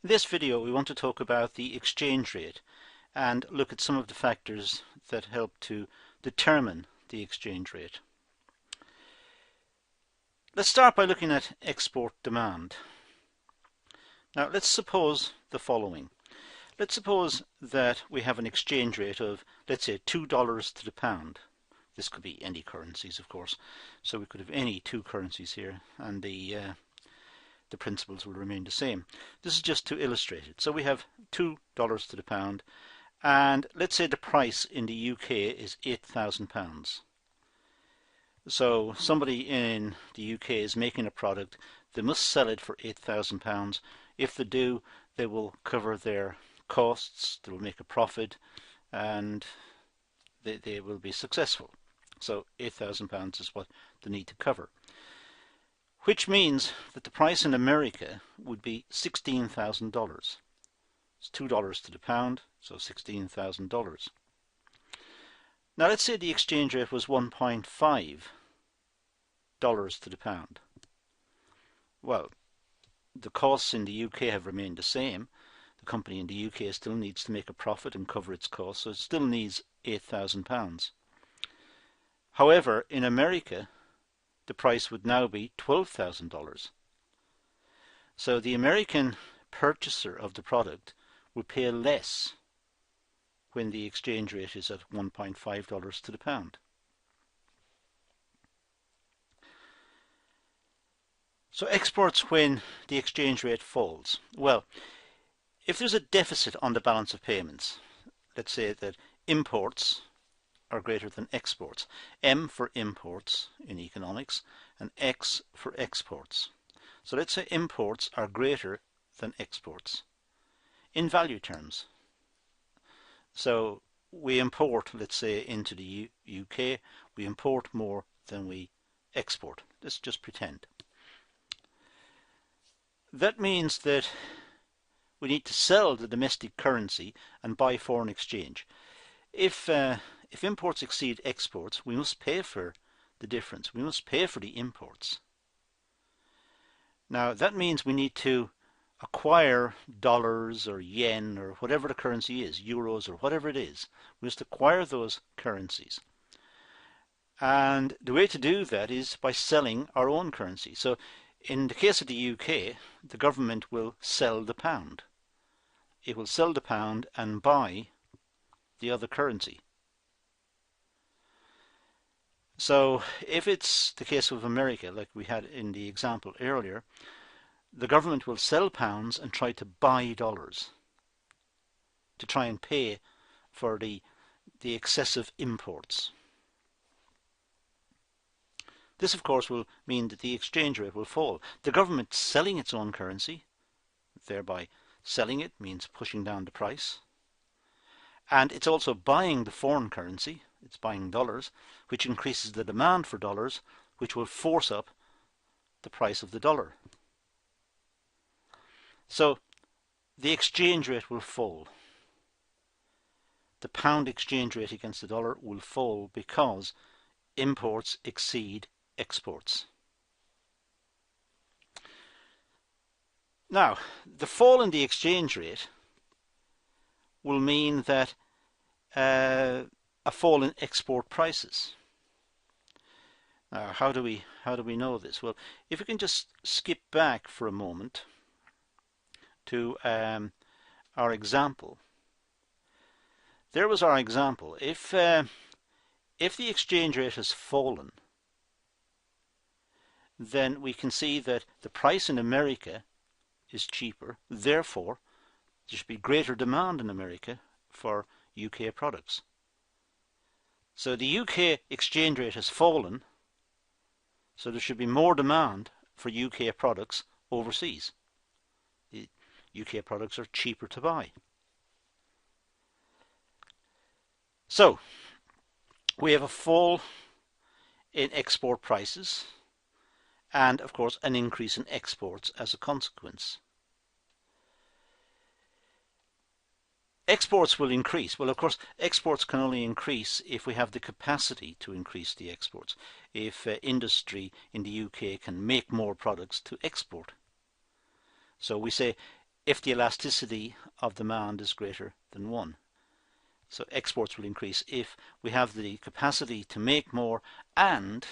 In this video we want to talk about the exchange rate and look at some of the factors that help to determine the exchange rate. Let's start by looking at export demand. Now let's suppose the following. Let's suppose that we have an exchange rate of, let's say, $2 to the pound. This could be any currencies, of course. So we could have any two currencies here, and the principles will remain the same. This is just to illustrate it. So we have $2 to the pound, and let's say the price in the UK is £8,000. So somebody in the UK is making a product. They must sell it for £8,000. If they do, they will cover their costs, they will make a profit, and they will be successful. So £8,000 is what they need to cover, which means that the price in America would be $16,000. It's $2 to the pound, so $16,000. Now let's say the exchange rate was $1.5 to the pound. Well, the costs in the UK have remained the same. The company in the UK still needs to make a profit and cover its costs, so it still needs £8,000. However, in America, the price would now be $12,000. So the American purchaser of the product would pay less when the exchange rate is at $1.5 to the pound. So exports when the exchange rate falls. Well, if there's a deficit on the balance of payments, let's say that imports are greater than exports. M for imports in economics and X for exports. So let's say imports are greater than exports in value terms. So we import, let's say, into the UK, we import more than we export. Let's just pretend. That means that we need to sell the domestic currency and buy foreign exchange. If imports exceed exports, we must pay for the difference. We must pay for the imports. Now that means we need to acquire dollars or yen or whatever the currency is, euros or whatever it is. We must acquire those currencies. And the way to do that is by selling our own currency. So in the case of the UK, the government will sell the pound. It will sell the pound and buy the other currency. So if it's the case of America, like we had in the example earlier, the government will sell pounds and try to buy dollars to try and pay for the excessive imports. This, of course, will mean that the exchange rate will fall. The government selling its own currency, thereby selling it means pushing down the price. And it's also buying the foreign currency, it's buying dollars, which increases the demand for dollars, which will force up the price of the dollar. So the exchange rate will fall. The pound exchange rate against the dollar will fall because imports exceed exports. Now, the fall in the exchange rate will mean that a fall in export prices. Now, how do we know this? Well, if we can just skip back for a moment to our example. There was our example. If the exchange rate has fallen, then we can see that the price in America is cheaper. Therefore, there should be greater demand in America for UK products. So the UK exchange rate has fallen, so there should be more demand for UK products overseas. The UK products are cheaper to buy. So we have a fall in export prices and, of course, an increase in exports as a consequence. Exports will increase. Well, of course, exports can only increase if we have the capacity to increase the exports. If industry in the UK can make more products to export. So we say if the elasticity of demand is greater than 1. So exports will increase if we have the capacity to make more and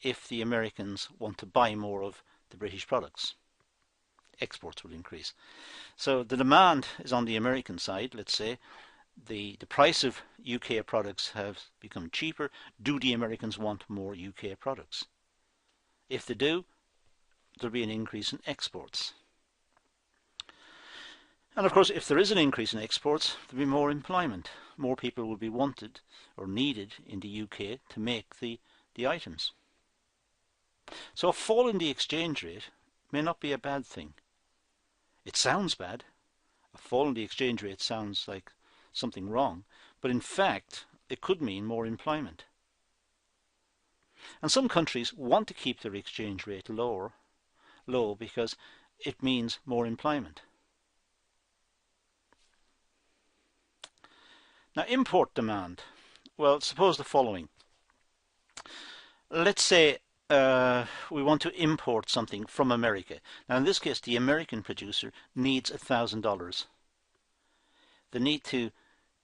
if the Americans want to buy more of the British products. Exports will increase. So the demand is on the American side, let's say. The price of UK products have become cheaper. Do the Americans want more UK products? If they do, there'll be an increase in exports. And of course, if there is an increase in exports, there'll be more employment. More people will be wanted or needed in the UK to make the items. So a fall in the exchange rate may not be a bad thing. It sounds bad. A fall in the exchange rate sounds like something wrong, but in fact, it could mean more employment. And some countries want to keep their exchange rate low because it means more employment. Now, import demand. Well, suppose the following. Let's say we want to import something from America. Now, in this case, the American producer needs $1,000. They need to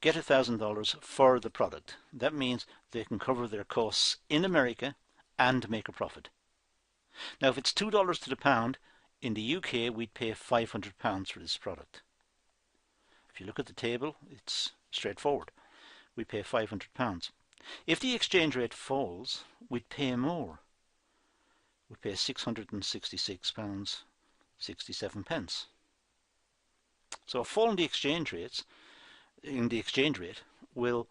get $1,000 for the product. That means they can cover their costs in America and make a profit. Now, if it's $2 to the pound, in the UK, we'd pay £500 for this product. If you look at the table, it's straightforward. We pay £500. If the exchange rate falls, we'd pay more. We pay £666.67. So a fall in the exchange rate will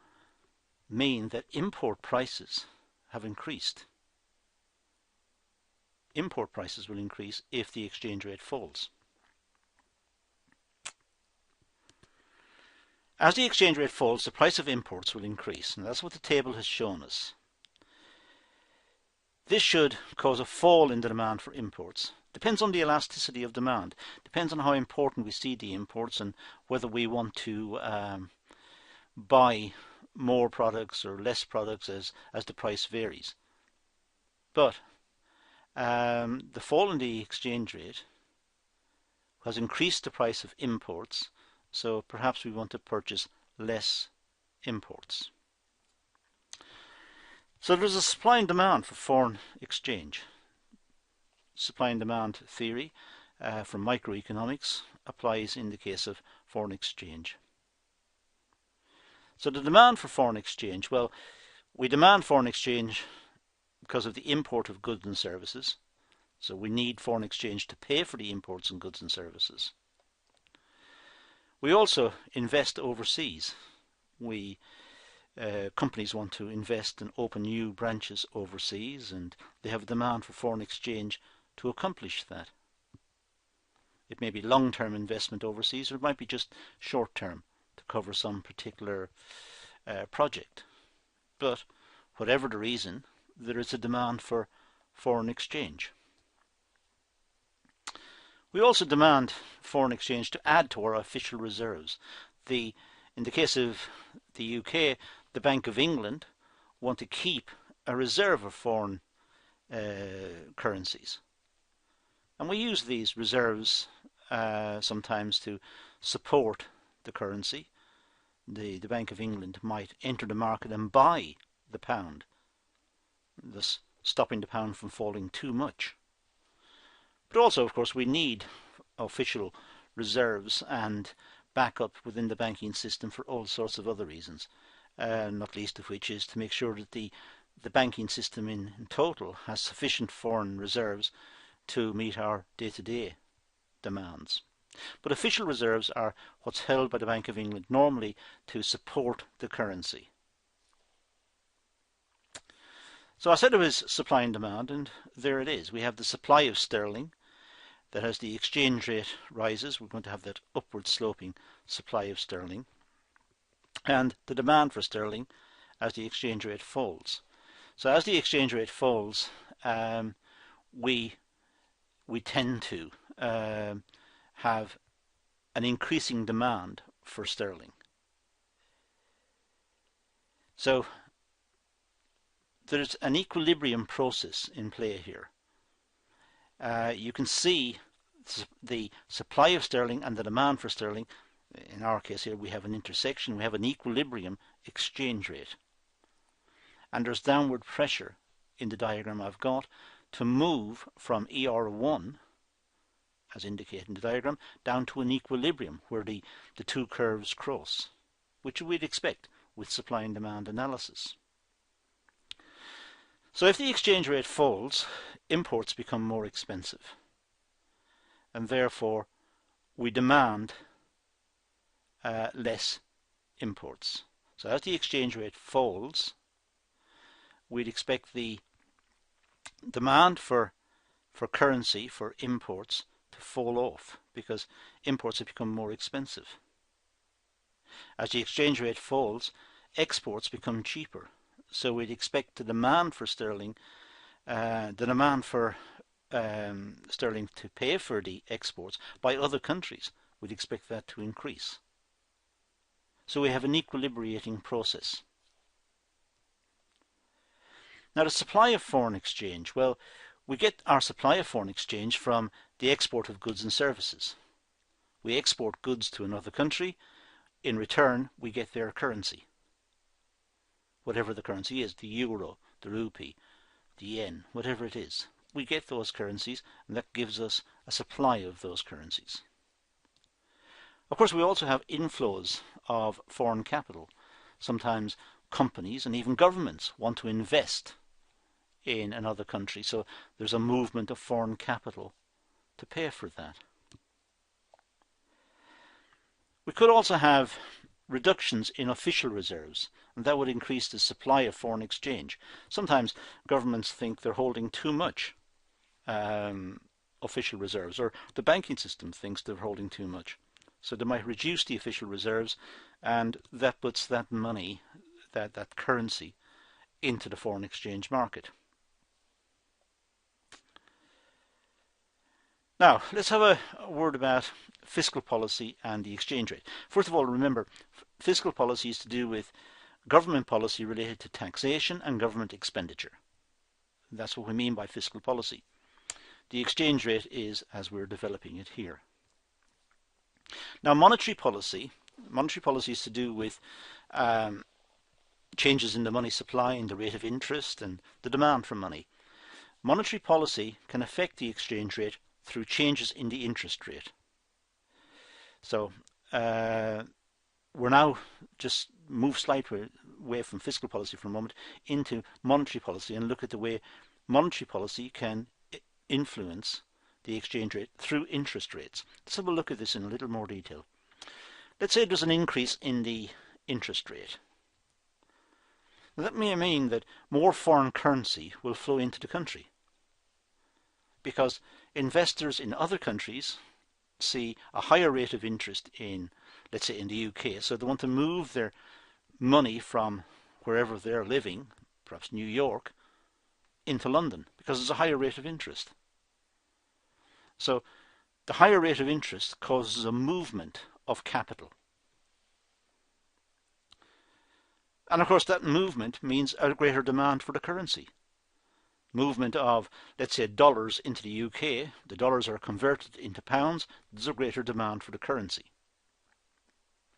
mean that import prices have increased. Import prices will increase if the exchange rate falls. As the exchange rate falls, the price of imports will increase, and that's what the table has shown us. This should cause a fall in the demand for imports. Depends on the elasticity of demand. Depends on how important we see the imports and whether we want to buy more products or less products as the price varies. But the fall in the exchange rate has increased the price of imports, so perhaps we want to purchase less imports. So there's a supply and demand for foreign exchange. Supply and demand theory from microeconomics applies in the case of foreign exchange. So the demand for foreign exchange, well, we demand foreign exchange because of the import of goods and services. So we need foreign exchange to pay for the imports and goods and services. We also invest overseas. Companies want to invest and open new branches overseas, and they have a demand for foreign exchange to accomplish that. It may be long-term investment overseas, or it might be just short-term to cover some particular project. But whatever the reason, there is a demand for foreign exchange. We also demand foreign exchange to add to our official reserves. In the case of the UK, the Bank of England want to keep a reserve of foreign currencies. And we use these reserves sometimes to support the currency. The Bank of England might enter the market and buy the pound, thus stopping the pound from falling too much. But also, of course, we need official reserves and backup within the banking system for all sorts of other reasons, not least of which is to make sure that the banking system in total has sufficient foreign reserves to meet our day-to-day demands. But official reserves are what's held by the Bank of England normally to support the currency. So I said it was supply and demand, and there it is. We have the supply of sterling, that as the exchange rate rises, we're going to have that upward sloping supply of sterling, and the demand for sterling as the exchange rate falls. So as the exchange rate falls, we tend to have an increasing demand for sterling. So there's an equilibrium process in play here. You can see the supply of sterling and the demand for sterling. In our case here, we have an intersection, we have an equilibrium exchange rate. And there's downward pressure in the diagram I've got to move from ER1, as indicated in the diagram, down to an equilibrium where the two curves cross, which we'd expect with supply and demand analysis. So if the exchange rate falls, imports become more expensive, and therefore we demand less imports. So as the exchange rate falls, we'd expect the demand for currency, for imports, to fall off because imports have become more expensive. As the exchange rate falls, exports become cheaper. So we'd expect the demand for sterling, sterling to pay for the exports by other countries, we'd expect that to increase. So we have an equilibrating process. Now the supply of foreign exchange, well, we get our supply of foreign exchange from the export of goods and services. We export goods to another country. In return, we get their currency. Whatever the currency is, the euro, the rupee, the yen, whatever it is. We get those currencies, and that gives us a supply of those currencies. Of course, we also have inflows of foreign capital. Sometimes companies and even governments want to invest in another country, so there's a movement of foreign capital to pay for that. We could also have reductions in official reserves, and that would increase the supply of foreign exchange. Sometimes governments think they're holding too much official reserves, or the banking system thinks they're holding too much. So they might reduce the official reserves, and that puts that money, that currency, into the foreign exchange market. Now, let's have a word about fiscal policy and the exchange rate. First of all, remember, fiscal policy is to do with government policy related to taxation and government expenditure. That's what we mean by fiscal policy. The exchange rate is as we're developing it here. Now, monetary policy is to do with changes in the money supply and the rate of interest and the demand for money. Monetary policy can affect the exchange rate through changes in the interest rate. So we're now just move slightly away from fiscal policy for a moment into monetary policy and look at the way monetary policy can influence the exchange rate through interest rates. Let's have a look at this in a little more detail. Let's say there's an increase in the interest rate. Now, that may mean that more foreign currency will flow into the country, because investors in other countries see a higher rate of interest in, let's say, in the UK, so they want to move their money from wherever they're living, perhaps New York, into London, because there's a higher rate of interest. So the higher rate of interest causes a movement of capital. And of course that movement means a greater demand for the currency. Movement of, let's say, dollars into the UK, the dollars are converted into pounds, there's a greater demand for the currency.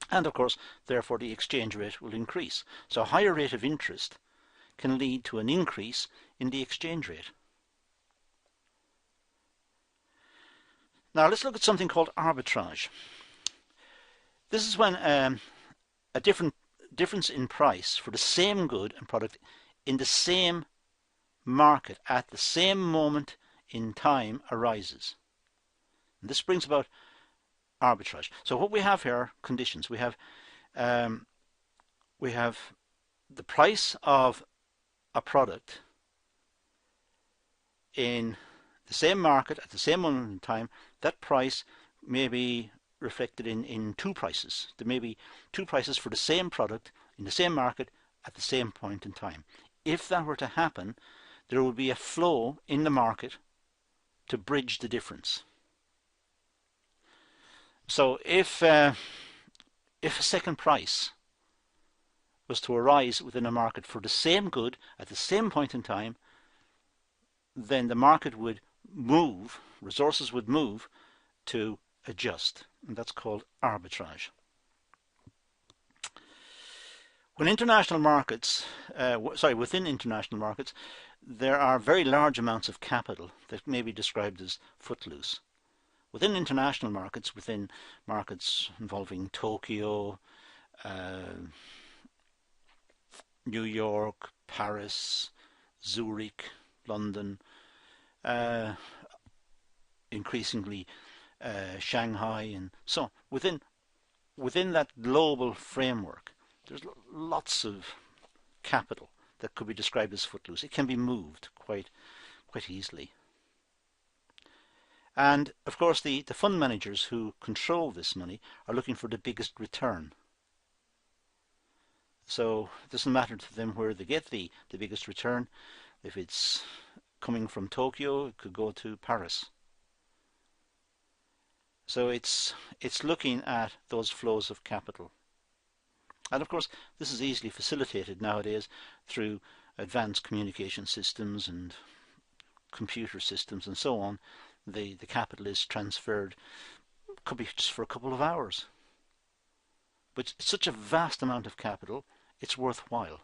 And of course, therefore, the exchange rate will increase. So a higher rate of interest can lead to an increase in the exchange rate. Now let's look at something called arbitrage. This is when a difference in price for the same good and product in the same market at the same moment in time arises. And this brings about arbitrage. So what we have here are conditions. We have the price of a product in the same market at the same moment in time. That price may be reflected in two prices. There may be two prices for the same product in the same market at the same point in time. If that were to happen, there will be a flow in the market to bridge the difference. So if a second price was to arise within a market for the same good at the same point in time, then the market would move, resources would move to adjust, and that's called arbitrage. Within international markets, there are very large amounts of capital that may be described as footloose. Within international markets, within markets involving Tokyo, New York, Paris, Zurich, London, increasingly Shanghai, and so on. Within that global framework, there's lots of capital that could be described as footloose. It can be moved quite easily. And of course the fund managers who control this money are looking for the biggest return. So it doesn't matter to them where they get the biggest return. If it's coming from Tokyo, it could go to Paris. So it's looking at those flows of capital. And of course, this is easily facilitated nowadays through advanced communication systems and computer systems and so on. The capital is transferred, could be just for a couple of hours. But it's such a vast amount of capital, it's worthwhile.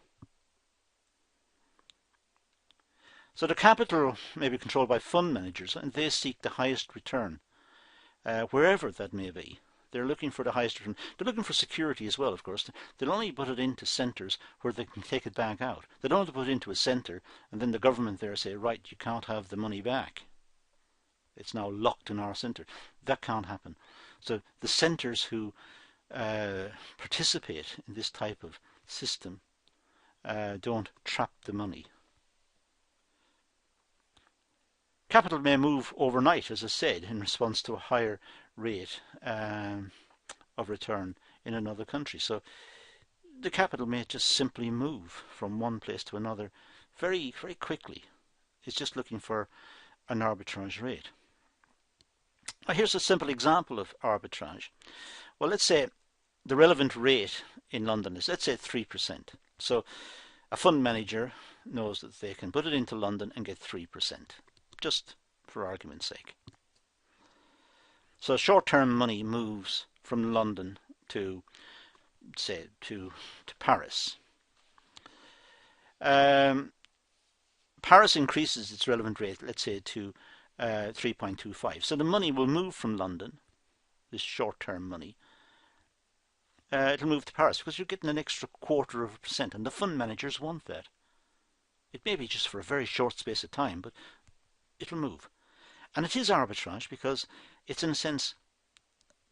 So the capital may be controlled by fund managers, and they seek the highest return, wherever that may be. They're looking for the highest return. They're looking for security as well, of course. They'll only put it into centres where they can take it back out. They don't want to put it into a centre and then the government there say, right, you can't have the money back. It's now locked in our centre. That can't happen. So the centres who participate in this type of system don't trap the money. Capital may move overnight, as I said, in response to a higher rate of return in another country. So the capital may just simply move from one place to another very, very quickly. It's just looking for an arbitrage rate. Now here's a simple example of arbitrage. Well, let's say the relevant rate in London is, let's say, 3%. So a fund manager knows that they can put it into London and get 3%. Just for argument's sake. So short-term money moves from London to, say, to Paris. Paris increases its relevant rate, let's say, to 3.25. So the money will move from London, this short-term money. It'll move to Paris because you're getting an extra 0.25%, and the fund managers want that. It may be just for a very short space of time, but it'll move. And it is arbitrage because it's, in a sense,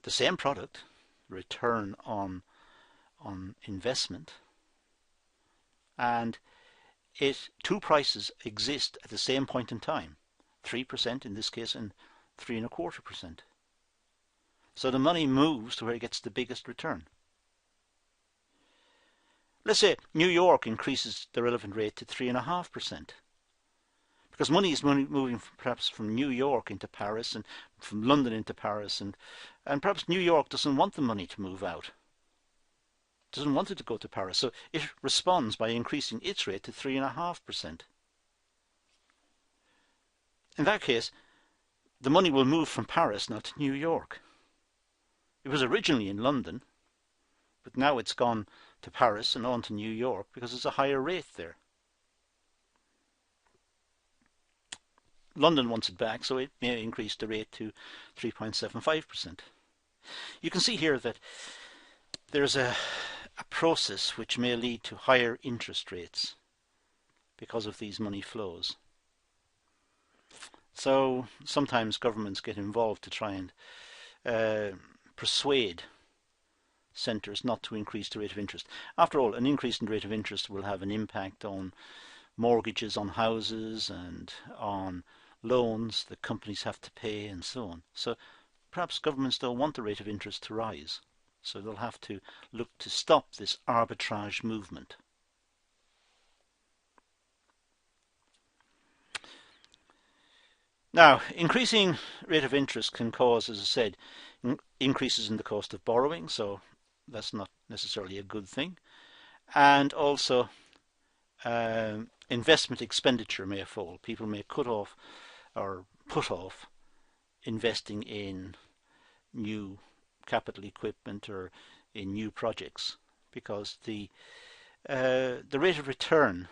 the same product, return on investment, and two prices exist at the same point in time, 3% in this case and 3.25%. So the money moves to where it gets the biggest return. Let's say New York increases the relevant rate to 3.5%. Because money is moving perhaps from New York into Paris and from London into Paris, and perhaps New York doesn't want the money to move out, doesn't want it to go to Paris, so it responds by increasing its rate to 3.5%. In that case, the money will move from Paris now to New York. It was originally in London, but now it's gone to Paris and on to New York because there's a higher rate there. London wants it back, so it may increase the rate to 3.75%. You can see here that there's a process which may lead to higher interest rates because of these money flows. So sometimes governments get involved to try and persuade centres not to increase the rate of interest. After all, an increase in the rate of interest will have an impact on mortgages on houses and on loans that companies have to pay and so on. So perhaps governments don't want the rate of interest to rise. So they'll have to look to stop this arbitrage movement. Now, increasing rate of interest can cause, as I said, increases in the cost of borrowing, so that's not necessarily a good thing. And also, investment expenditure may fall. People may cut off or put off investing in new capital equipment or in new projects, because the rate of return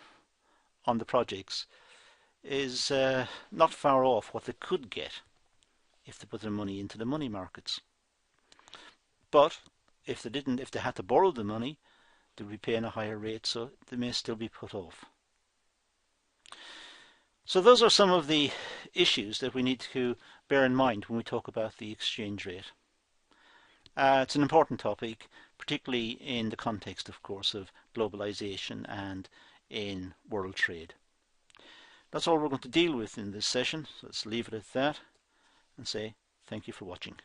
on the projects is not far off what they could get if they put their money into the money markets. But if they didn't, if they had to borrow the money, they'd be paying a higher rate, so they may still be put off. So those are some of the issues that we need to bear in mind when we talk about the exchange rate. It's an important topic, particularly in the context, of course, of globalization and in world trade. That's all we're going to deal with in this session, so let's leave it at that and say thank you for watching.